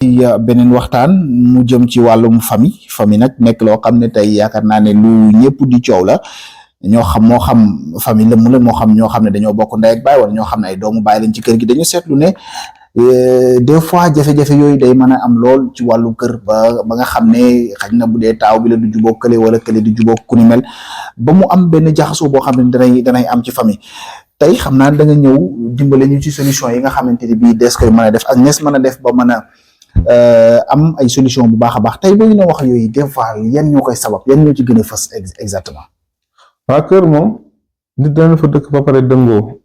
ci beneen waxtaan mu jëm ci wàllum famille nag nekk loo xam ne tey yaakaar naa ne lu ñëpp di coow la ñoo xam moo xam famille lëmm la moo xam ñoo xam ne dañoo bokk ndey ak baay wala ñoo xam ne ay doomu baay lañ ci kër gi dañu seetlu ne des fois jafe-jafe yooyu day mën a am lool ci wàllu kër ba nga xam ne xañ na bu dee taaw bi la du jubóog kële wala kële di jubóog ku ni mel ba mu am benn jaxasoo boo xam ne danay am ci famille tey xam naa da nga ñëw dimbale ñu ci solution yi nga xamante ni bii des koy mën a def ak nees mën a def ba mën a am ay solution bu baax a baax tey boo ñu ne wax yooyu des fois yan ñoo koy sabab yan ñoo ci gën a fës exactement. waa kër moom nit dana fa dëkk ba pare dëngoo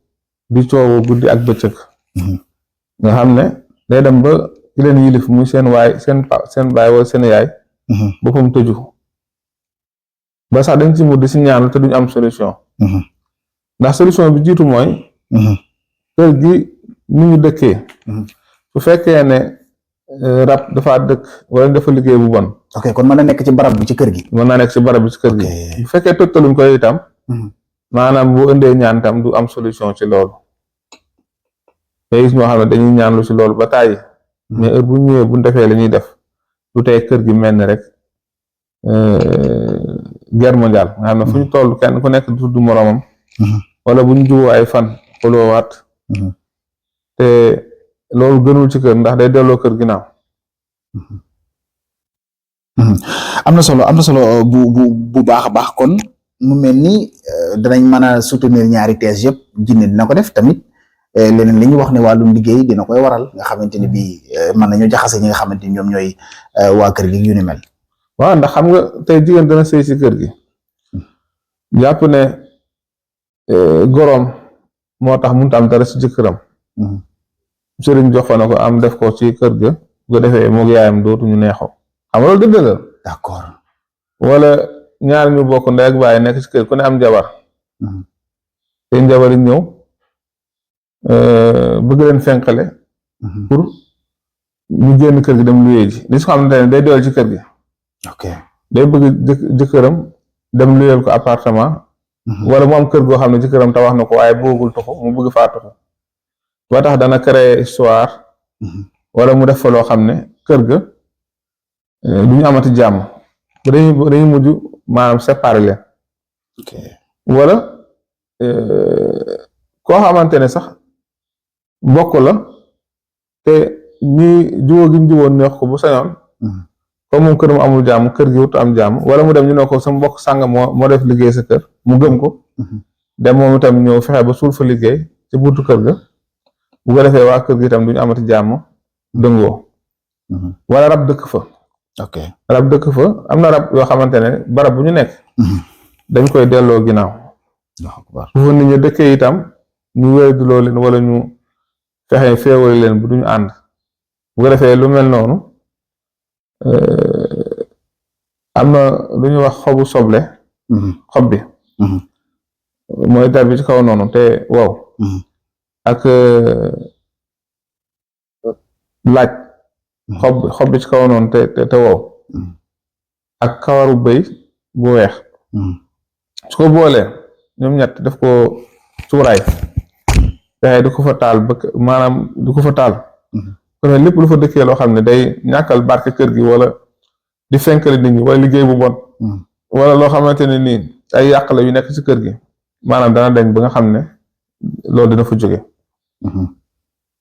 di coowoo guddi ak bëccëg. nga xam ne day dem ba ki leen yilif muy seen baay wala seen yaay. boppam tëju ba sax dañ ci mujj di si ñaanal te duñ am solution. ndax solution bi jiitu mooy. kër gi ni ñu dëkkee. su fekkee ne rab dafa dëkk wala dafa liggéey bu bon. ok kon mën na nekk ci barab bi ci kër gi. mën naa nekk ci barab bi ci kër gi. bu fekkee tëttaluñ koy itam. maanaam bu indee ñaan itam du am solution ci loolu. te gis ñoo xam ne dañuy ñaan lu ci loolu ba tàyyi. mais heure bu ñëwee bu defee li ñuy def du tey kër gi mel ni rek guerre mondiale nga xam ne fu ñu toll kenn ku nekk du tudd moroomam. wala bu ñu juboo ay fan xuloowaat. te loolu gënul ci kër ndax day delloo kër ginnaaw. am na solo bu baax a baax kon mu mel ni danañ mën a soutenir ñaari thèse yëpp jinne dina ko def tamit leneen li ñu wax ne wàllum liggéey dina koy waral nga xamante ni bii mën nañu jaxase ñi nga xamante ni ñoom ñooy waa kër gi yu ni mel. waaw ndax xam nga tey jigéen dana sëy ci kër gi jàpp ne goroom moo tax mënut am dara ci jëkkëram. sëriñ joxoon na ko am def ko ci kër ga bu ko defee moog yaayam dootuñu neexoo xam nga loolu dëgg la. d'accord. wala ñaar ñu bokk ndey ak baay nekk ci kër ku ne am jabar. te jabar yi ñëw bëgg leen fenkale. pour ñu génn kër gi dem luyee ji li su xamante ne day doyal ci kër gi. ok day bëgg jëkkëram dem luyeel ko appartement. wala mu am kër goo xam ne jëkkëram tabax na ko waaye bëggul tuxu mu bëgg faa tuxu ba tax dana créer histoire. wala mu def fa loo xam ne kër ga du ñu amati jàmm dañuy mujj maanaam séparer leen. wala koo xamante ne sax mbokk la te ñi jubóo gi ñu jubóo neex ko bu sañoon. comme moom kër mu amul jàmm kër gi wut am jàmm wala mu dem ñu ne ko sa mbokk sàngam moo def liggéey sa kër mu gëm ko. dem moom itam ñëw fexe ba suul fa liggéey ci buntu kër ga. bu ko defee waa kër gi itam duñu amati jàmm dëngoo. wala rab dëkk fa. ok rab dëkk fa am na rab yoo xamante ne barab bu ñu nekk. dañ koy delloo ginnaaw. bu fa nit ñi dëkkee itam ñu wéyduloo leen wala ñu fexe féewale leen bu duñu ànd. bu ko defee lu mel noonu am na lu ñuy wax xobu soble. xob bi. mooy dar bi ci kaw noonu te wow. ak laaj xob bi ci kaw noonu te wow ak kawaru bëy bu weex su ko boolee ñoom ñett def ko cuuraay fexe di ko fa taal maanaam di ko fa taal kon lépp lu fa dëkkee loo xam ne day ñàkkal barke kër gi wala di fenkale nit ñi wala liggéey bu bon wala loo xamante ne nii ay yàq la yu nekk ci kër gi maanaam dana dañ ba nga xam ne loolu dina fa jóge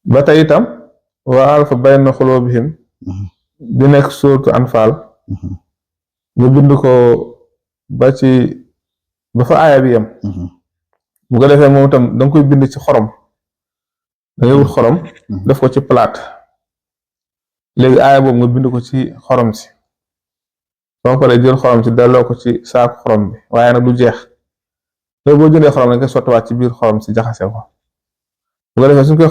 ba tey itam wa alfa bayna xulubihim di nekk suuratu Anfaal nga bind ko ba fa aaya bi yem bu ko defee moom itam danga koy bind ci xorom da ngay wut xorom def ko ci plate léegi aaya boobu nga bind ko ci xorom si soo paree jël xorom si delloo ko ci saaku xorom bi waaye nag du jeex loolu boo jëndee xorom da nga koy sottiwaat ci biir xorom si jaxase ko bu ko defee suñ koy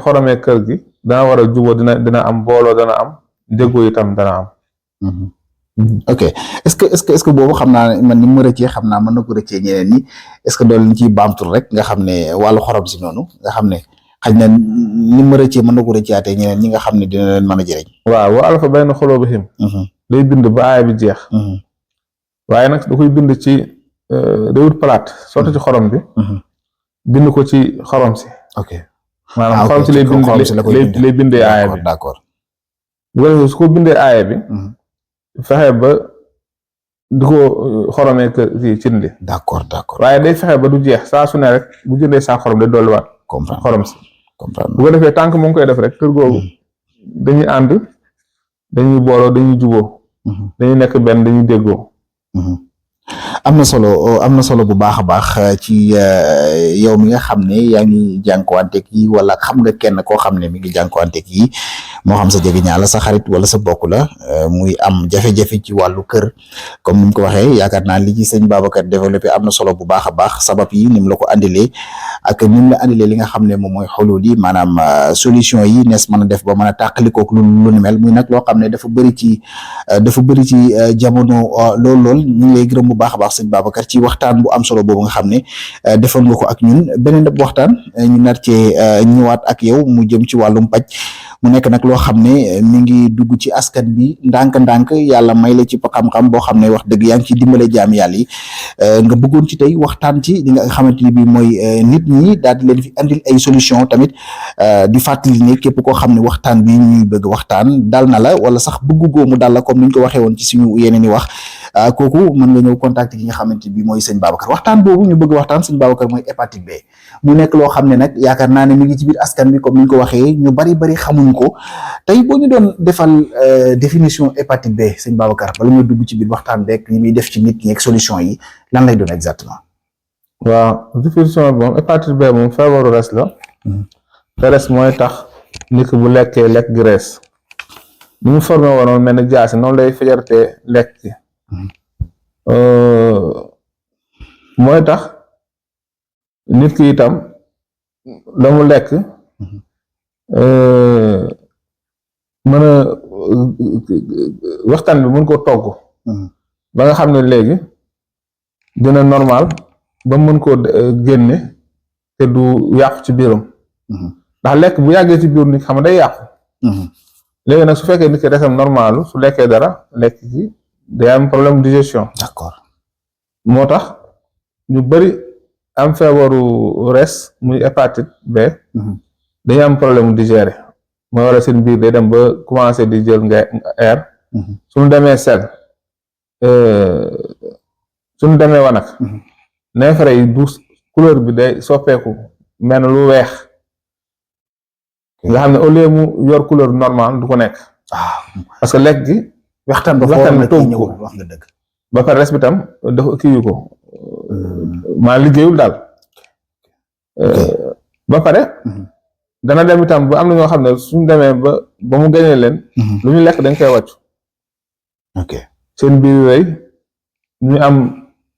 xoromee kër gi dana war a jubóo dina am booloo dana am déggoo itam dana am. ok est-ce que boobu xam naa man ni mu rëccee xam naa mën na ko rëccee ñeneen ñi est-ce que doole ñu ciy baamtul rek nga xam ne wàllu xorom si noonu nga xam ne xëy na ni mu rëccee mën na ko rëcceatee ñeneen ñi nga xam ne dina leen mën a jëriñ. waaw wa alfa bayna xulubihim day bind ba aaya bi jeex. waaye nag da koy bind ci day wut plate sotti ci xorom bi. bind ko ci xorom si. ok maanaam xorom si lay bindee aaya bi d'accord bu ko defee su ko bindee aaya bi fexe ba di ko xoromee kii cin li d'accord waaye day fexe ba du jeex saa su ne rek bu jëndee saa xorom day dolliwaat xorom si bu ko defee tànk mu ngi koy def rek kër googu dañuy ànd dañuy booloo dañuy juboo dañuy nekk benn dañuy déggoo am na solo bu baax a baax ci yow mi nga xam ne yaa ngi jànkuwanteeg yi wala xam nga kenn koo xam ne mi ngi jànkuwanteeg yi moo xam sa jegeñaala sa xarit wala sa bokk la muy am jafe-jafe ci wàllu kër comme ni mu ko waxee yaakaar naa li ci sëñ Babacar développé am na solo bu baax a baax sabab yi ni mu la ko andilee ak ni mu la andilee li nga xam ne moom mooy xolul yi maanaam solution yi nees mën a def ba mën a tàqalikook lu ni mel muy nag loo xam ne dafa bëri ci jamono lool ñu ngi lay gërëm bu baax a baax sëñ Babacar ci waxtaan bu am solo boobu nga xam ne defoon nga ko ak ñun beneen waxtaan ñu nar cee ñëwaat ak yow mu jëm ci wàllum paj mu nekk nag loo xam ne mi ngi dugg ci askan bi ndànk-ndànk yàlla may la ci xam-xam boo xam ne wax dëgg yaa ngi ci dimbale jaam yàlla yi nga bëggoon ci tey waxtaan ci li nga xamante ni bi mooy nit ñi daal di leen fi andil ay solution tamit di fàttali ne képp koo xam ne waxtaan bi ñuy bëgg waxtaan dal na la wala sax bëggugoo mu dal la comme ni ñu ko waxee woon ci suñu yeneen i wax kooku mën nga ñëw contacter ki nga xamante bi mooy sëñ Babacar waxtaan boobu ñu bëgg waxtaan sëñ Babacar mooy hépatite B mu nekk loo xam ne nag yaakaar naa ne mi ngi ci biir askan bi comme ni ñu ko waxee ñu bari xamuñ ko tey boo ñu doon defal définition hépatite B sëñ Babacar bala nga dugg ci biir waxtaan beeg li muy def ci nit ñi ak solution yi lan lay doon exactement. waaw définition bi moom hépatite B moom feebaru res la. te res mooy tax nit ki bu lekkee lekk gi rees ni mu formé woon mel ni jaasi noonu lay fajartee lekk gi mooy tax nit ki itam la mu lekk mën a waxtaan bi mën ko togg ba nga xam ne léegi dina normal ba mën koo génne te du yàqu ci biiram ndax lekk bu yàggee ci biir nit xam day yàqu léegi nag su fekkee nit ki resam normalu su lekkee dara lekk ci day am problème de digestion. D'accord. moo tax ñu bari am feebaru res muy hépatite B dañu am problème digérer mooy waral seen biir day dem ba commencé di jël air suñu demee sel suñu demee wanag neefere yi du couleur bi day soppeeku mel na lu weex nga xam ne au lieu mu yor couleur normale du ko nekk parce que lekk gi waxtaan bi togg ko wax nga dëgg ba pare res bi tam dafa kii yu ko maa liggéeyul daal ba pare dana dem itam ba am na ñoo xam ne suñu demee ba mu gañee leen lu ñu lekk dañ koy wàccu seen biir rëy ñu am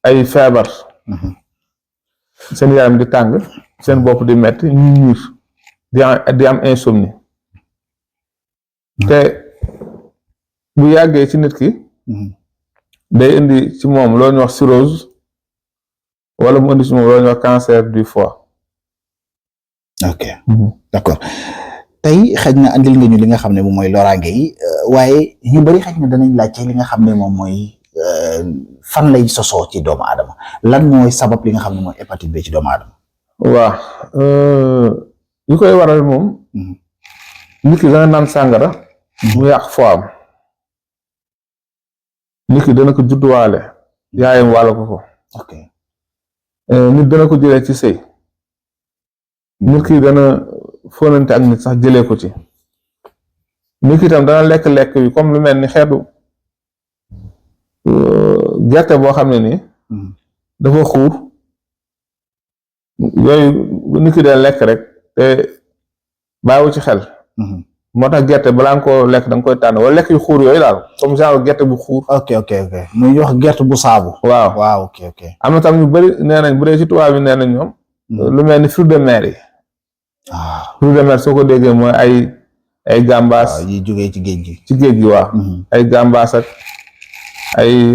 ay feebar seen yaram di tàng seen bopp di metti ñu ñiir di am insomnie te bu yàggee ci nit ki day indi ci moom loolu ñuy wax cirrhose wala mu indi ci moom loolu ñuy wax cancer du foie. ok d'accord tey xëy na andil nga ñu li nga xam ne moom mooy loraange yi waaye ñu bari xëy na danañ laajte li nga xam ne moom mooy fan lay sosoo ci doomu aadama lan mooy sabab li nga xam ne mooy hépatite B ci doomu aadama. waaw li koy waral moom nit ki dana naan sàngara mu yàq foie am nit ki dana ko judduwaale yaayam wàll ko ok nit dana ko jëlee ci sëy nit ki dana fóonante ak nit sax jëlee ko ci nit ki itam dana lekk-lekk yi comme lu mel ni xeetu gerte boo xam ne nii dafa xuur yooyu nit ki dana lekk rek te bàyyiwu ci xel moo tax gerte balaa nga koo lekk da nga koy tànn wala lekk yu xuur yooyu daal comme genre gerte bu xuur. ok muy wax gerte bu saabu. waaw ok. am na tam ñu bëri nee nañ bu dee ci tubaab yi nee nañ ñoom. lu mel ni fruits de mer yi. fruits de mer soo ko déggee mooy ay gàmbaas. waaw yi jógee ci géej gi. ci géej gi waaw. ay gàmbaas ak ay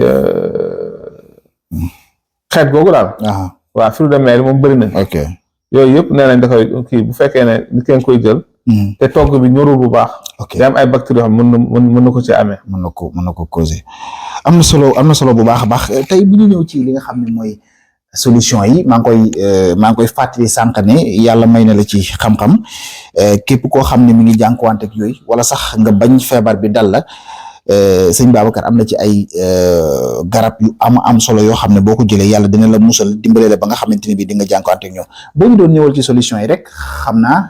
xeet googu daal. waaw fruits de mer yi moom bëri nañ. ok yooyu yëpp nee nañ da koy kii bu fekkee ne nit kenn koy jël. te togg bi ñorul bu baax. ok day am ay bactéries yoo xam mën na ko ci amee. mën na ko causer am na solo bu baax a baax tey bu ñu ñëw ci li nga xam ne mooy solution yi maa ngi koy fàttali sànq ne yàlla may na la ci xam-xam képp koo xam ne mi ngi jànkuwante ak yooyu wala sax nga bañ feebar bi dal la sëñ Babacar am na ci ay garab yu am solo yoo xam ne boo ko jëlee yàlla dina la musal dimbale la ba nga xamante ne bii di nga jànkuwante ak ñoom boo ñu doon ñëwal ci solution yi rek xam naa